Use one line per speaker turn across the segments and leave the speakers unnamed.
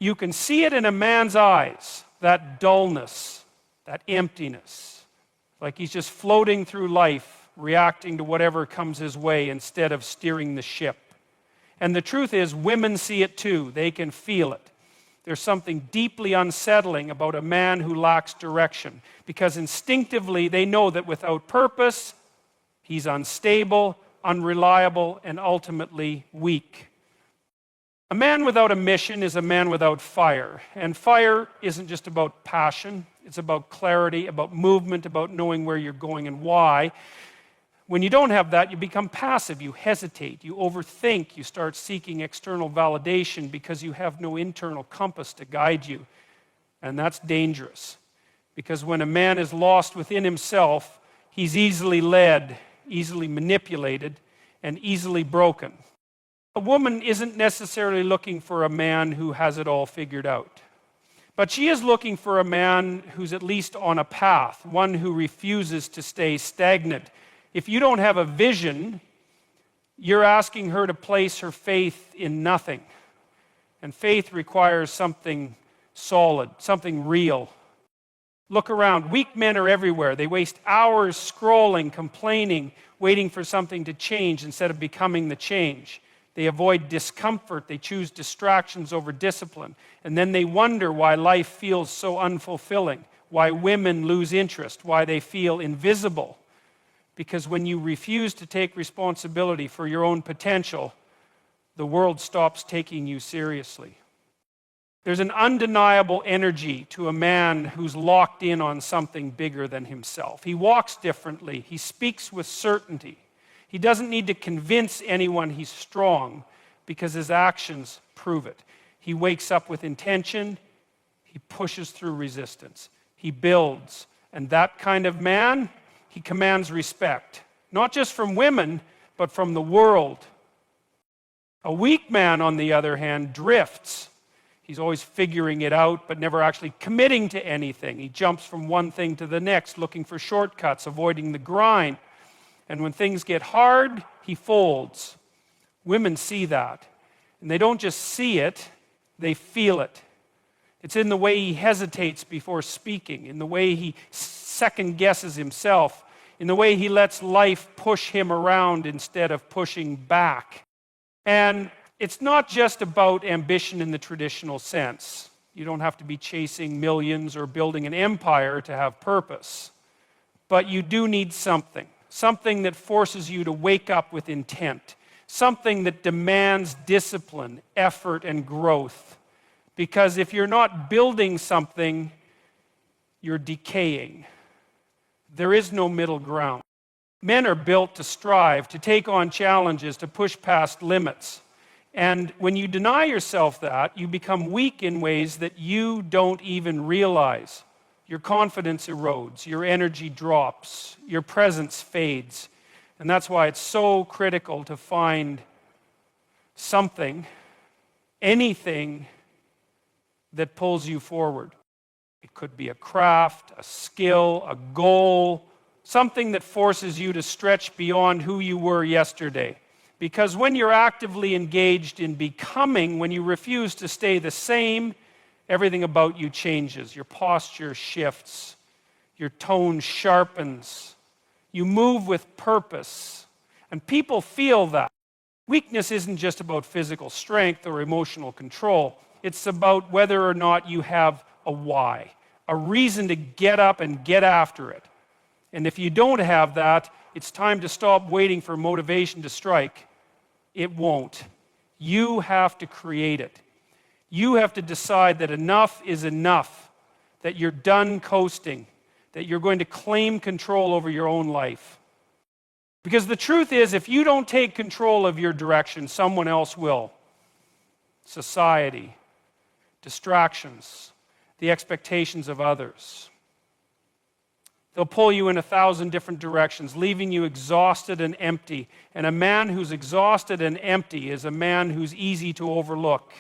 You can see it in a man's eyes, that dullness, that emptiness. Like he's just floating through life, reacting to whatever comes his way instead of steering the ship. And the truth is, women see it too. They can feel it. There's something deeply unsettling about a man who lacks direction, because instinctively they know that without purpose, he's unstable, unreliable, and ultimately weak. A man without a mission is a man without fire. And fire isn't just about passion. It's about clarity, about movement, about knowing where you're going and why. When you don't have that, you become passive. You hesitate. You overthink. You start seeking external validation because you have no internal compass to guide you. And that's dangerous. Because when a man is lost within himself, he's easily led, easily manipulated, and easily broken. A woman isn't necessarily looking for a man who has it all figured out. But she is looking for a man who's at least on a path, one who refuses to stay stagnant. If you don't have a vision, you're asking her to place her faith in nothing. And faith requires something solid, something real. Look around. Weak men are everywhere. They waste hours scrolling, complaining, waiting for something to change instead of becoming the change. They avoid discomfort. They choose distractions over discipline. And then they wonder why life feels so unfulfilling, why women lose interest, why they feel invisible. Because when you refuse to take responsibility for your own potential, the world stops taking you seriously. There's an undeniable energy to a man who's locked in on something bigger than himself. He walks differently. He speaks with certainty. He doesn't need to convince anyone he's strong because his actions prove it. He wakes up with intention. He pushes through resistance. He builds. And that kind of man, he commands respect. Not just from women, but from the world. A weak man, on the other hand, drifts. He's always figuring it out, but never actually committing to anything. He jumps from one thing to the next, looking for shortcuts, avoiding the grind. And when things get hard, he folds. Women see that. And they don't just see it, they feel it. It's in the way he hesitates before speaking, in the way he second guesses himself, in the way he lets life push him around instead of pushing back. And it's not just about ambition in the traditional sense. You don't have to be chasing millions or building an empire to have purpose. But you do need something. Something that forces you to wake up with intent. Something that demands discipline, effort, and growth. Because if you're not building something, you're decaying. There is no middle ground. Men are built to strive, to take on challenges, to push past limits. And when you deny yourself that, you become weak in ways that you don't even realize. Your confidence erodes, your energy drops, your presence fades. And that's why it's so critical to find something, anything that pulls you forward. It could be a craft, a skill, a goal, something that forces you to stretch beyond who you were yesterday. Because when you're actively engaged in becoming, when you refuse to stay the same, everything about you changes. Your posture shifts. Your tone sharpens. You move with purpose. And people feel that. Weakness isn't just about physical strength or emotional control. It's about whether or not you have a why, a reason to get up and get after it. And if you don't have that, it's time to stop waiting for motivation to strike. It won't. You have to create it. You have to decide that enough is enough, that you're done coasting, that you're going to claim control over your own life. Because the truth is, if you don't take control of your direction, someone else will. Society, distractions, the expectations of others. They'll pull you in 1,000 different directions, leaving you exhausted and empty. And a man who's exhausted and empty is a man who's easy to overlook,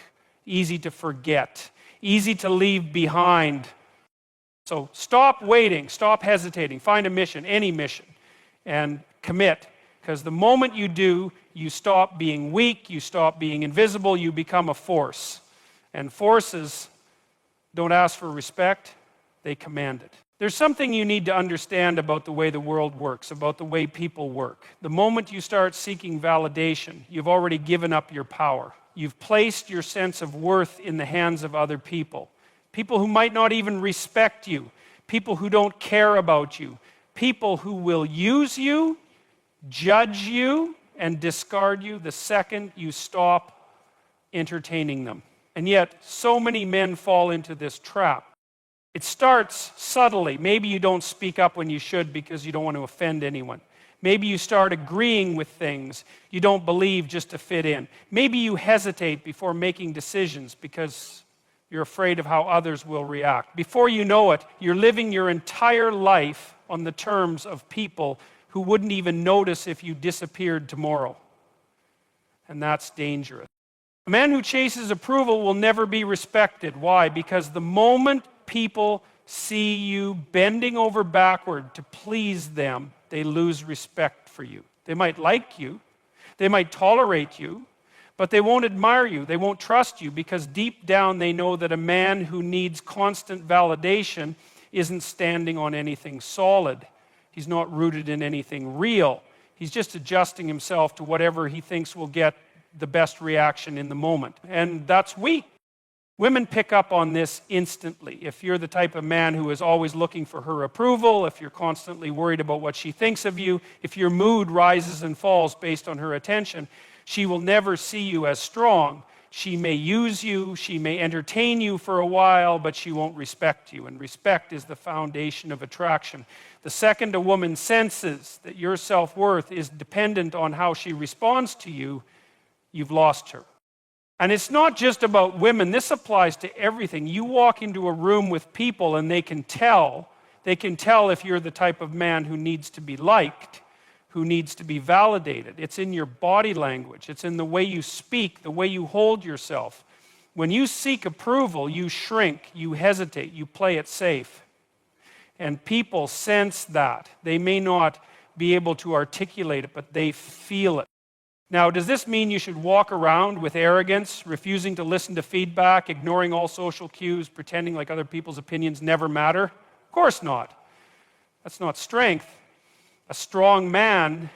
easy to forget, easy to leave behind. So stop waiting, stop hesitating, find a mission, any mission, and commit. Because the moment you do, you stop being weak, you stop being invisible, you become a force. And forces don't ask for respect, they command it. There's something you need to understand about the way the world works, about the way people work. The moment you start seeking validation, you've already given up your power. You've placed your sense of worth in the hands of other people. People who might not even respect you. People who don't care about you. People who will use you, judge you, and discard you the second you stop entertaining them. And yet, so many men fall into this trap. It starts subtly. Maybe you don't speak up when you should because you don't want to offend anyone. Maybe you start agreeing with things you don't believe just to fit in. Maybe you hesitate before making decisions because you're afraid of how others will react. Before you know it, you're living your entire life on the terms of people who wouldn't even notice if you disappeared tomorrow. And that's dangerous. A man who chases approval will never be respected. Why? Because the moment people see you bending over backward to please them, they lose respect for you. They might like you, they might tolerate you, but they won't admire you, they won't trust you, because deep down they know that a man who needs constant validation isn't standing on anything solid. He's not rooted in anything real. He's just adjusting himself to whatever he thinks will get the best reaction in the moment. And that's weak. Women pick up on this instantly. If you're the type of man who is always looking for her approval, if you're constantly worried about what she thinks of you, if your mood rises and falls based on her attention, she will never see you as strong. She may use you, she may entertain you for a while, but she won't respect you. And respect is the foundation of attraction. The second a woman senses that your self-worth is dependent on how she responds to you, you've lost her. And it's not just about women. This applies to everything. You walk into a room with people and they can tell if you're the type of man who needs to be liked, who needs to be validated. It's in your body language. It's in the way you speak, the way you hold yourself. When you seek approval, you shrink, you hesitate, you play it safe. And people sense that. They may not be able to articulate it, but they feel it. Now, does this mean you should walk around with arrogance, refusing to listen to feedback, ignoring all social cues, pretending like other people's opinions never matter? Of course not. That's not strength. A strong man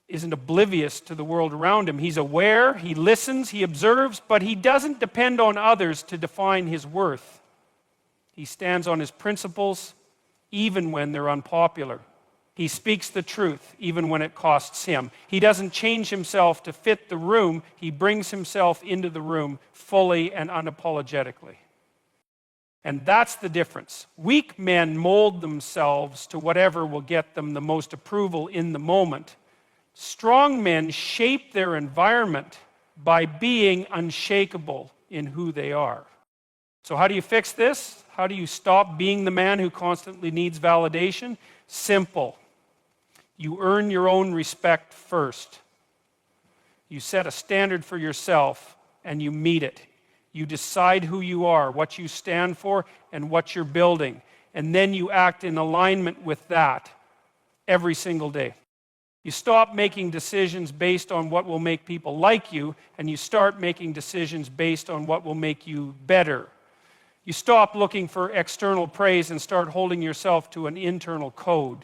isn't oblivious to the world around him. He's aware, he listens, he observes, but he doesn't depend on others to define his worth. He stands on his principles, even when they're unpopular. He speaks the truth, even when it costs him. He doesn't change himself to fit the room. He brings himself into the room fully and unapologetically. And that's the difference. Weak men mold themselves to whatever will get them the most approval in the moment. Strong men shape their environment by being unshakable in who they are. So how do you fix this? How do you stop being the man who constantly needs validation? Simple. You earn your own respect first. You set a standard for yourself and you meet it. You decide who you are, what you stand for, and what you're building. And then you act in alignment with that every single day. You stop making decisions based on what will make people like you, and you start making decisions based on what will make you better. You stop looking for external praise and start holding yourself to an internal code.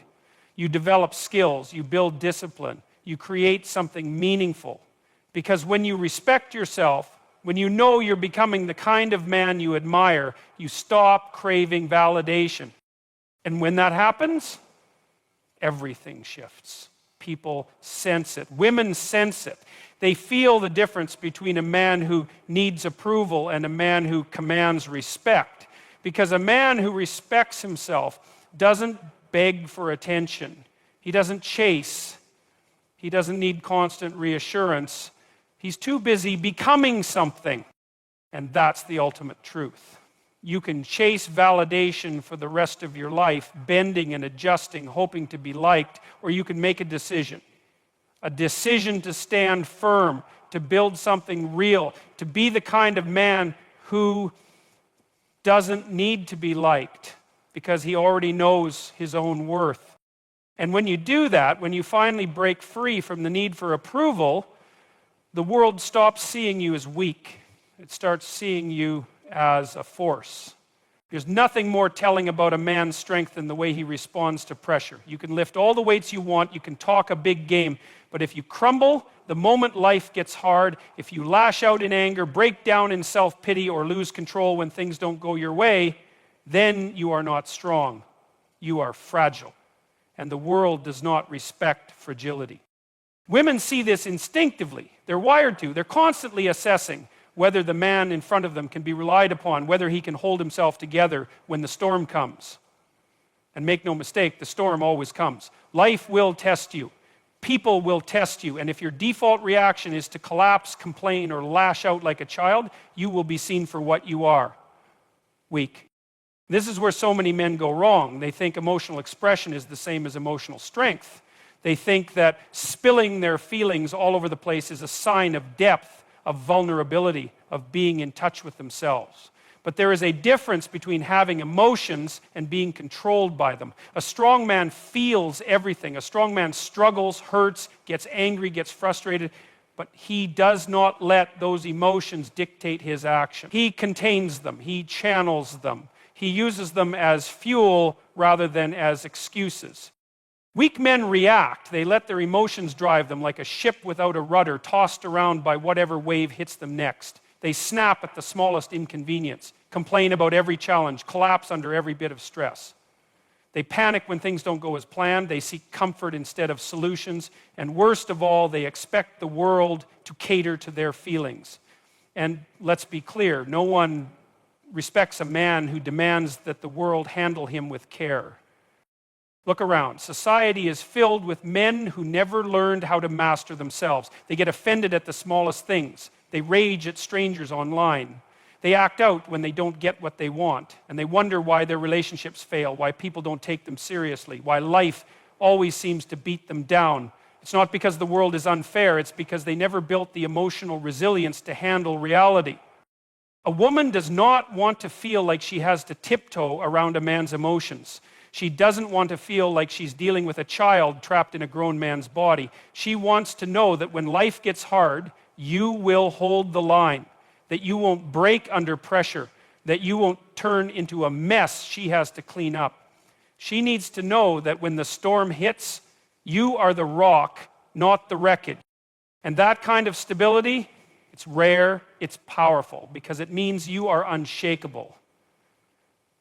You develop skills, you build discipline, you create something meaningful. Because when you respect yourself, when you know you're becoming the kind of man you admire, you stop craving validation. And when that happens, everything shifts. People sense it. Women sense it. They feel the difference between a man who needs approval and a man who commands respect. Because a man who respects himself doesn't beg for attention. He doesn't chase. He doesn't need constant reassurance. He's too busy becoming something. And that's the ultimate truth. You can chase validation for the rest of your life, bending and adjusting, hoping to be liked, or you can make a decision to stand firm, to build something real, to be the kind of man who doesn't need to be liked because he already knows his own worth. And when you do that, when you finally break free from the need for approval, the world stops seeing you as weak It starts seeing you as a force. There's nothing more telling about a man's strength than the way he responds to pressure. You can lift all the weights you want, you can talk a big game, but if you crumble the moment life gets hard, if you lash out in anger, break down in self-pity, or lose control when things don't go your way, then you are not strong. You are fragile. And the world does not respect fragility. Women see this instinctively. They're wired to. They're constantly assessing whether the man in front of them can be relied upon, whether he can hold himself together when the storm comes. And make no mistake, the storm always comes. Life will test you. People will test you. And if your default reaction is to collapse, complain, or lash out like a child, you will be seen for what you are: weak. This is where so many men go wrong. They think emotional expression is the same as emotional strength. They think that spilling their feelings all over the place is a sign of depth, of vulnerability, of being in touch with themselves. But there is a difference between having emotions and being controlled by them. A strong man feels everything. A strong man struggles, hurts, gets angry, gets frustrated, but he does not let those emotions dictate his action. He contains them. He channels them. He uses them as fuel rather than as excuses. Weak men react. They let their emotions drive them like a ship without a rudder, tossed around by whatever wave hits them next. They snap at the smallest inconvenience, complain about every challenge, collapse under every bit of stress. They panic when things don't go as planned. They seek comfort instead of solutions. And worst of all, they expect the world to cater to their feelings. And let's be clear, no one respects a man who demands that the world handle him with care. Look around. Society is filled with men who never learned how to master themselves. They get offended at the smallest things. They rage at strangers online. They act out when they don't get what they want. And they wonder why their relationships fail, why people don't take them seriously, why life always seems to beat them down. It's not because the world is unfair. It's because they never built the emotional resilience to handle reality. A woman does not want to feel like she has to tiptoe around a man's emotions. She doesn't want to feel like she's dealing with a child trapped in a grown man's body. She wants to know that when life gets hard, you will hold the line, that you won't break under pressure, that you won't turn into a mess she has to clean up. She needs to know that when the storm hits, you are the rock, not the wreckage. And that kind of stability, it's rare, it's powerful, because it means you are unshakable.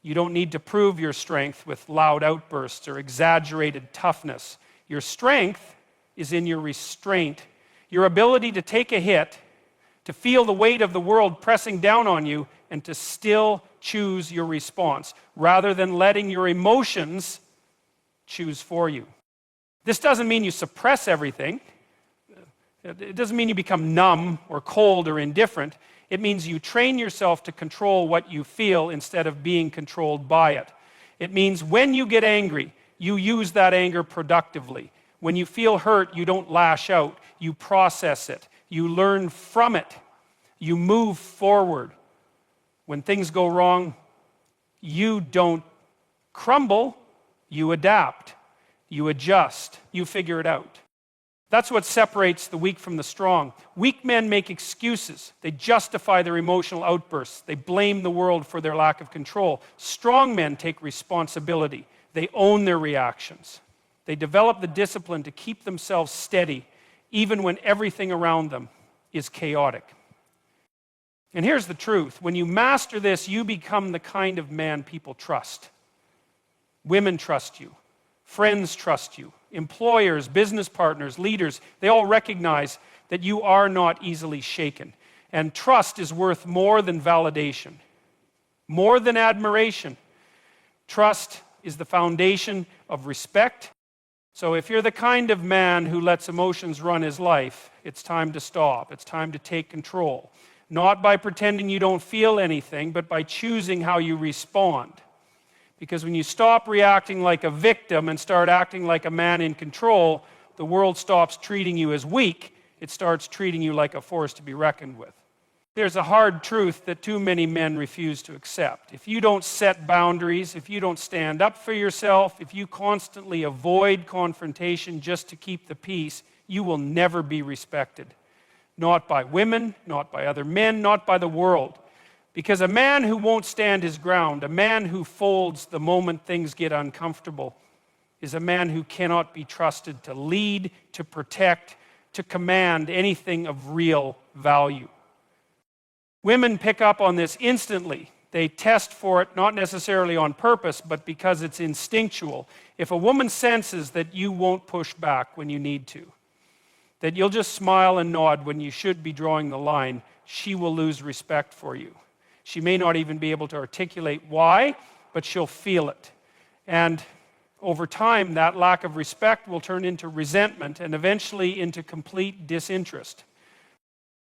You don't need to prove your strength with loud outbursts or exaggerated toughness. Your strength is in your restraint, your ability to take a hit, to feel the weight of the world pressing down on you, and to still choose your response, rather than letting your emotions choose for you. This doesn't mean you suppress everything. It doesn't mean you become numb or cold or indifferent. It means you train yourself to control what you feel instead of being controlled by it. It means when you get angry, you use that anger productively. When you feel hurt, you don't lash out. You process it. You learn from it. You move forward. When things go wrong, you don't crumble. You adapt. You adjust. You figure it out. That's what separates the weak from the strong. Weak men make excuses. They justify their emotional outbursts. They blame the world for their lack of control. Strong men take responsibility. They own their reactions. They develop the discipline to keep themselves steady, even when everything around them is chaotic. And here's the truth. When you master this, you become the kind of man people trust. Women trust you. Friends trust you. Employers, business partners, leaders, they all recognize that you are not easily shaken. And trust is worth more than validation, more than admiration. Trust is the foundation of respect. So if you're the kind of man who lets emotions run his life, it's time to stop. It's time to take control. Not by pretending you don't feel anything, but by choosing how you respond. Because when you stop reacting like a victim and start acting like a man in control, the world stops treating you as weak. It starts treating you like a force to be reckoned with. There's a hard truth that too many men refuse to accept. If you don't set boundaries, if you don't stand up for yourself, if you constantly avoid confrontation just to keep the peace, you will never be respected. not by women, not by other men, not by the world. Because a man who won't stand his ground, a man who folds the moment things get uncomfortable, is a man who cannot be trusted to lead, to protect, to command anything of real value. Women pick up on this instantly. They test for it, not necessarily on purpose, but because it's instinctual. If a woman senses that you won't push back when you need to, that you'll just smile and nod when you should be drawing the line, she will lose respect for you. She may not even be able to articulate why, but she'll feel it. And over time, that lack of respect will turn into resentment and eventually into complete disinterest.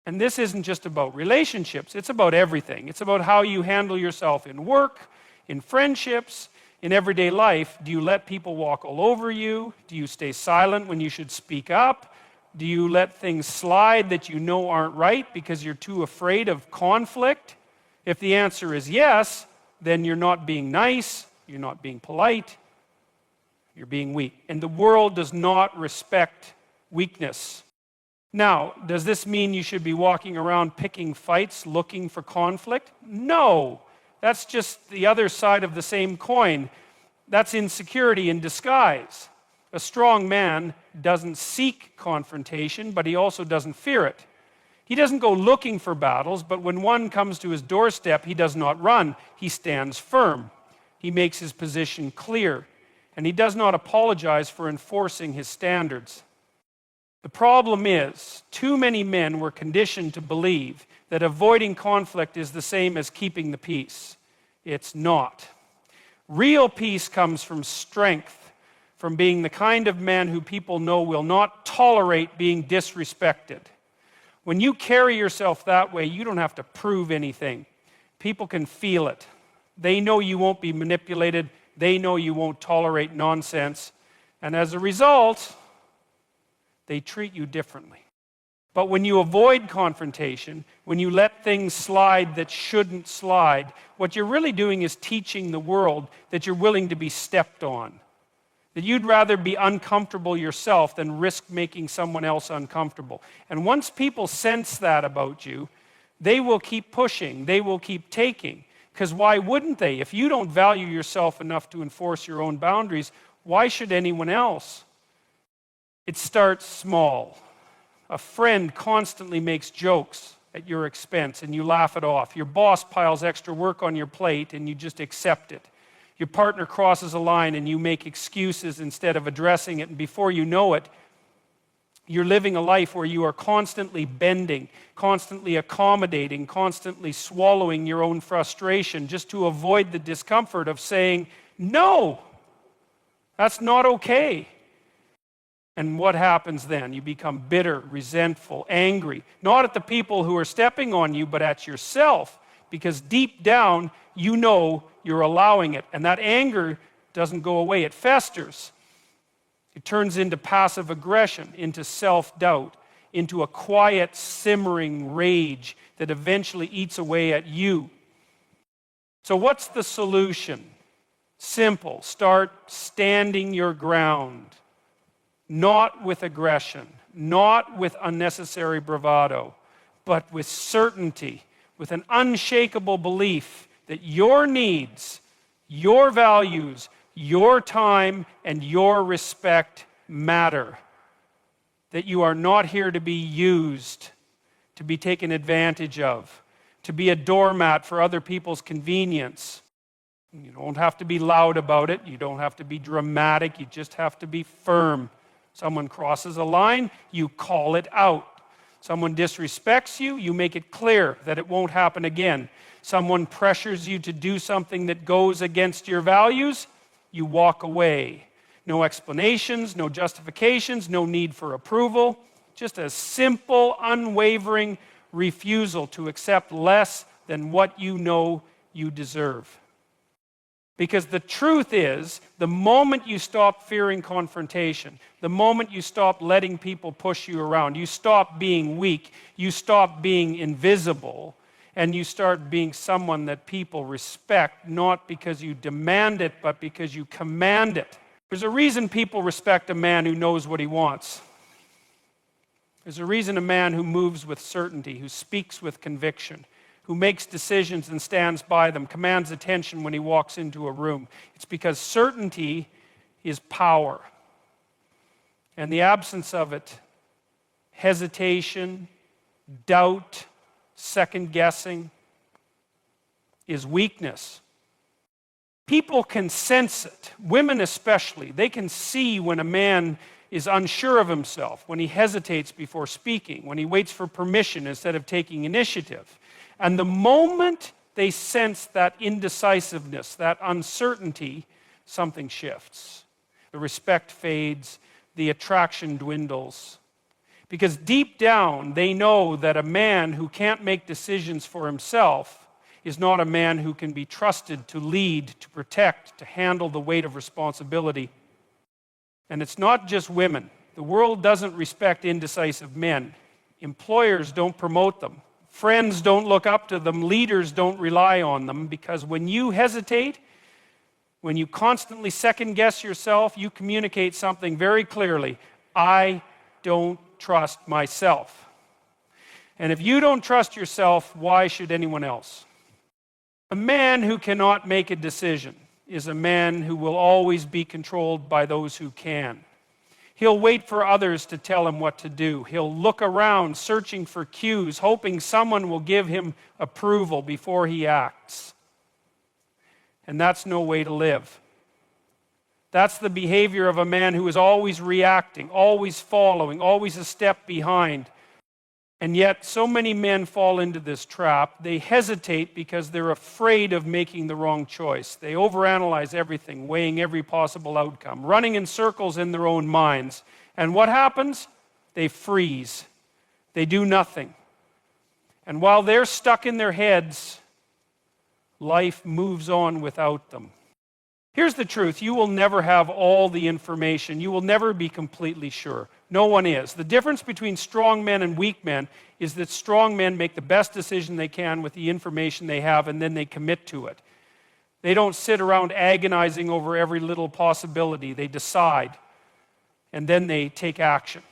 And this isn't just about relationships, it's about everything. It's about how you handle yourself in work, in friendships, in everyday life. Do you let people walk all over you? Do you stay silent when you should speak up? Do you let things slide that you know aren't right because you're too afraid of conflict? If the answer is yes, then you're not being nice, you're not being polite, you're being weak. And the world does not respect weakness. Now, does this mean you should be walking around picking fights, looking for conflict? No. That's just the other side of the same coin. That's insecurity in disguise. A strong man doesn't seek confrontation, but he also doesn't fear it. He doesn't go looking for battles, but when one comes to his doorstep, he does not run. He stands firm. He makes his position clear, and he does not apologize for enforcing his standards. The problem is, too many men were conditioned to believe that avoiding conflict is the same as keeping the peace. It's not. Real peace comes from strength, from being the kind of man who people know will not tolerate being disrespected. When you carry yourself that way, you don't have to prove anything. People can feel it. They know you won't be manipulated. They know you won't tolerate nonsense. And as a result, they treat you differently. But when you avoid confrontation, when you let things slide that shouldn't slide, what you're really doing is teaching the world that you're willing to be stepped on. That you'd rather be uncomfortable yourself than risk making someone else uncomfortable. And once people sense that about you, they will keep pushing, they will keep taking. Because why wouldn't they? If you don't value yourself enough to enforce your own boundaries, why should anyone else? It starts small. A friend constantly makes jokes at your expense and you laugh it off. Your boss piles extra work on your plate and you just accept it. Your partner crosses a line and you make excuses instead of addressing it, and before you know it, you're living a life where you are constantly bending, constantly accommodating, constantly swallowing your own frustration just to avoid the discomfort of saying, no, that's not okay. And what happens then? You become bitter, resentful, angry, not at the people who are stepping on you, but at yourself, because deep down, you know you're allowing it. And that anger doesn't go away. It festers. It turns into passive aggression, into self-doubt, into a quiet, simmering rage that eventually eats away at you. So what's the solution? Simple. Start standing your ground. Not with aggression, not with unnecessary bravado, but with certainty, with an unshakable belief that your needs, your values, your time, and your respect matter. That you are not here to be used, to be taken advantage of, to be a doormat for other people's convenience. You don't have to be loud about it. You don't have to be dramatic. You just have to be firm. Someone crosses a line, you call it out. Someone disrespects you, you make it clear that it won't happen again. Someone pressures you to do something that goes against your values, you walk away. No explanations, no justifications, no need for approval. Just a simple, unwavering refusal to accept less than what you know you deserve. Because the truth is, the moment you stop fearing confrontation, the moment you stop letting people push you around, you stop being weak, you stop being invisible, and you start being someone that people respect, not because you demand it, but because you command it. There's a reason people respect a man who knows what he wants. There's a reason a man who moves with certainty, who speaks with conviction, who makes decisions and stands by them, commands attention when he walks into a room. It's because certainty is power. And the absence of it, hesitation, doubt, second guessing, is weakness. People can sense it, women especially. They can see when a man is unsure of himself, when he hesitates before speaking, when he waits for permission instead of taking initiative. And the moment they sense that indecisiveness, that uncertainty, something shifts. The respect fades, the attraction dwindles. Because deep down, they know that a man who can't make decisions for himself is not a man who can be trusted to lead, to protect, to handle the weight of responsibility. And it's not just women. The world doesn't respect indecisive men. Employers don't promote them. Friends don't look up to them. Leaders don't rely on them, because when you hesitate, when you constantly second guess yourself, you communicate something very clearly. I don't trust myself. And if you don't trust yourself, why should anyone else? A man who cannot make a decision is a man who will always be controlled by those who can. He'll wait for others to tell him what to do. He'll look around, searching for cues, hoping someone will give him approval before he acts. And that's no way to live. That's the behavior of a man who is always reacting, always following, always a step behind. And yet, so many men fall into this trap. They hesitate because they're afraid of making the wrong choice. They overanalyze everything, weighing every possible outcome, running in circles in their own minds. And what happens? They freeze. They do nothing. And while they're stuck in their heads, life moves on without them. Here's the truth. You will never have all the information. You will never be completely sure. No one is. The difference between strong men and weak men is that strong men make the best decision they can with the information they have, and then they commit to it. They don't sit around agonizing over every little possibility. They decide, and then they take action.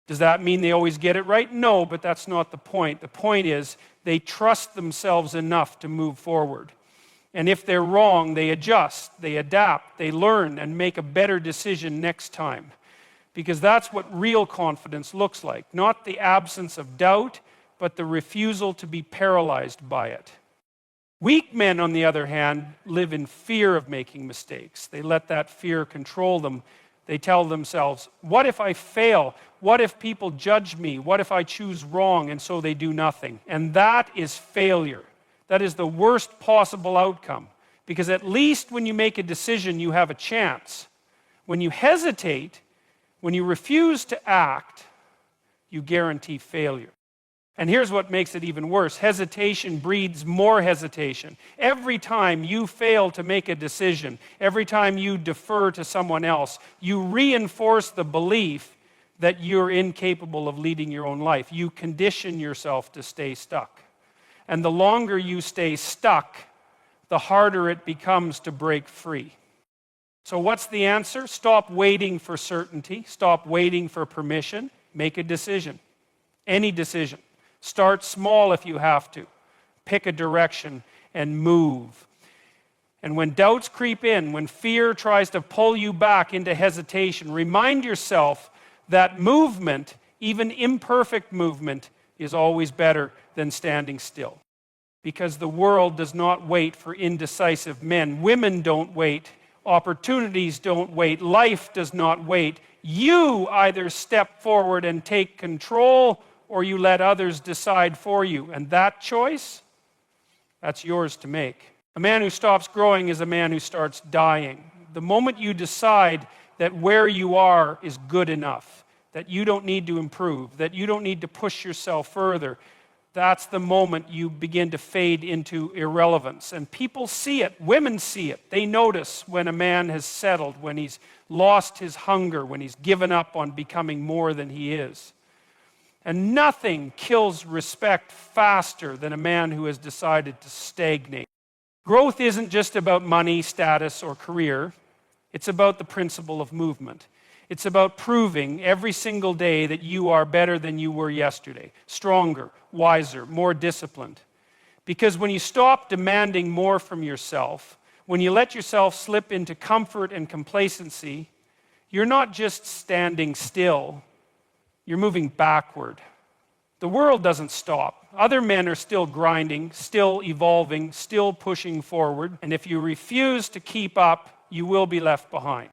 Does that mean they always get it right? No, but that's not the point. The point is they trust themselves enough to move forward. And if they're wrong, they adjust, they adapt, they learn, and make a better decision next time. Because that's what real confidence looks like. Not the absence of doubt, but the refusal to be paralyzed by it. Weak men, on the other hand, live in fear of making mistakes. They let that fear control them. They tell themselves, what if I fail? What if people judge me? What if I choose wrong? And so they do nothing. And that is failure. That is the worst possible outcome. Because at least when you make a decision, you have a chance. When you hesitate, when you refuse to act, you guarantee failure. And here's what makes it even worse. Hesitation breeds more hesitation. Every time you fail to make a decision, every time you defer to someone else, you reinforce the belief that you're incapable of leading your own life. You condition yourself to stay stuck. And the longer you stay stuck, the harder it becomes to break free. So what's the answer? Stop waiting for certainty. Stop waiting for permission. Make a decision. Any decision. Start small if you have to. Pick a direction and move. And when doubts creep in, when fear tries to pull you back into hesitation, remind yourself that movement, even imperfect movement, is always better than standing still. Because the world does not wait for indecisive men. Women don't wait. Opportunities don't wait. Life does not wait. You either step forward and take control, or you let others decide for you. And that choice, that's yours to make. A man who stops growing is a man who starts dying. The moment you decide that where you are is good enough, that you don't need to improve, that you don't need to push yourself further, that's the moment you begin to fade into irrelevance. And people see it. Women see it. They notice when a man has settled, when he's lost his hunger, when he's given up on becoming more than he is. And nothing kills respect faster than a man who has decided to stagnate. Growth isn't just about money, status, or career. It's about the principle of movement. It's about proving every single day that you are better than you were yesterday, stronger, wiser, more disciplined. Because when you stop demanding more from yourself, when you let yourself slip into comfort and complacency, you're not just standing still, you're moving backward. The world doesn't stop. Other men are still grinding, still evolving, still pushing forward. And if you refuse to keep up, you will be left behind.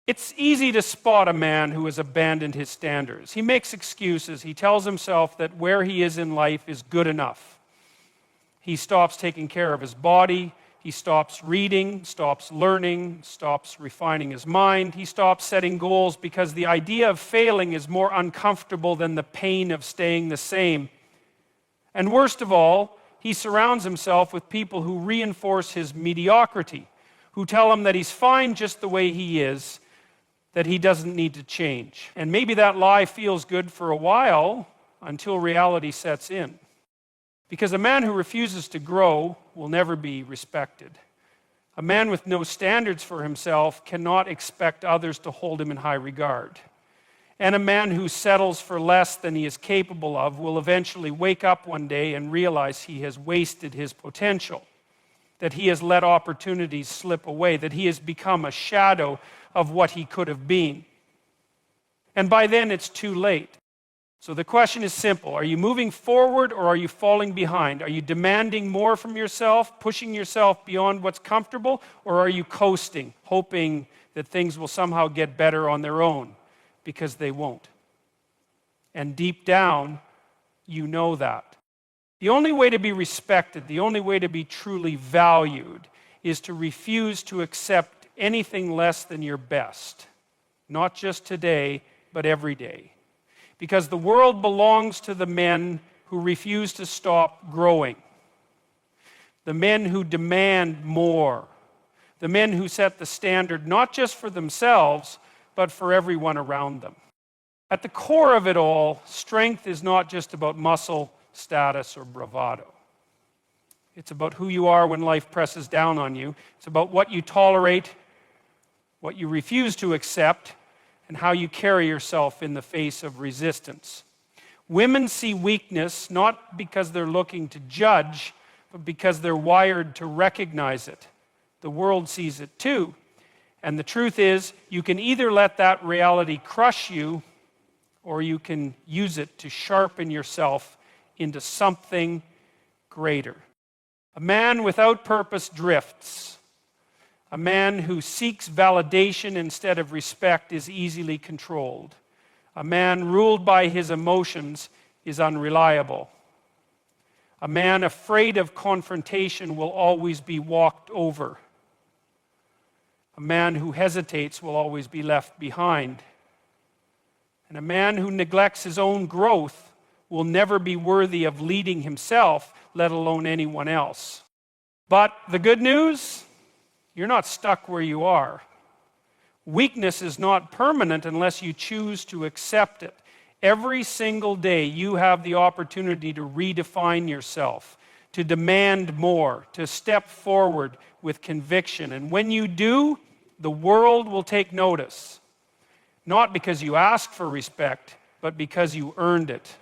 It's easy to spot a man who has abandoned his standards. He makes excuses. He tells himself that where he is in life is good enough. He stops taking care of his body. He stops reading, stops learning, stops refining his mind. He stops setting goals because the idea of failing is more uncomfortable than the pain of staying the same. And worst of all, he surrounds himself with people who reinforce his mediocrity, who tell him that he's fine just the way he is, that he doesn't need to change. And maybe that lie feels good for a while until reality sets in. Because a man who refuses to grow will never be respected. A man with no standards for himself cannot expect others to hold him in high regard. And a man who settles for less than he is capable of will eventually wake up one day and realize he has wasted his potential, that he has let opportunities slip away, that he has become a shadow of what he could have been. And by then it's too late. So the question is simple. Are you moving forward or are you falling behind? Are you demanding more from yourself, pushing yourself beyond what's comfortable, or are you coasting, hoping that things will somehow get better on their own? Because they won't. And deep down, you know that. The only way to be respected, the only way to be truly valued, is to refuse to accept anything less than your best. Not just today, but every day. Because the world belongs to the men who refuse to stop growing. The men who demand more. The men who set the standard not just for themselves, but for everyone around them. At the core of it all, strength is not just about muscle, status, or bravado. It's about who you are when life presses down on you. It's about what you tolerate, what you refuse to accept, and how you carry yourself in the face of resistance. Women see weakness not because they're looking to judge, but because they're wired to recognize it. The world sees it too. And the truth is, you can either let that reality crush you, or you can use it to sharpen yourself into something greater. A man without purpose drifts. A man who seeks validation instead of respect is easily controlled. A man ruled by his emotions is unreliable. A man afraid of confrontation will always be walked over. A man who hesitates will always be left behind. And a man who neglects his own growth will never be worthy of leading himself, let alone anyone else. But the good news? You're not stuck where you are. Weakness is not permanent unless you choose to accept it. Every single day you have the opportunity to redefine yourself, to demand more, to step forward with conviction. And when you do, the world will take notice. Not because you asked for respect, but because you earned it.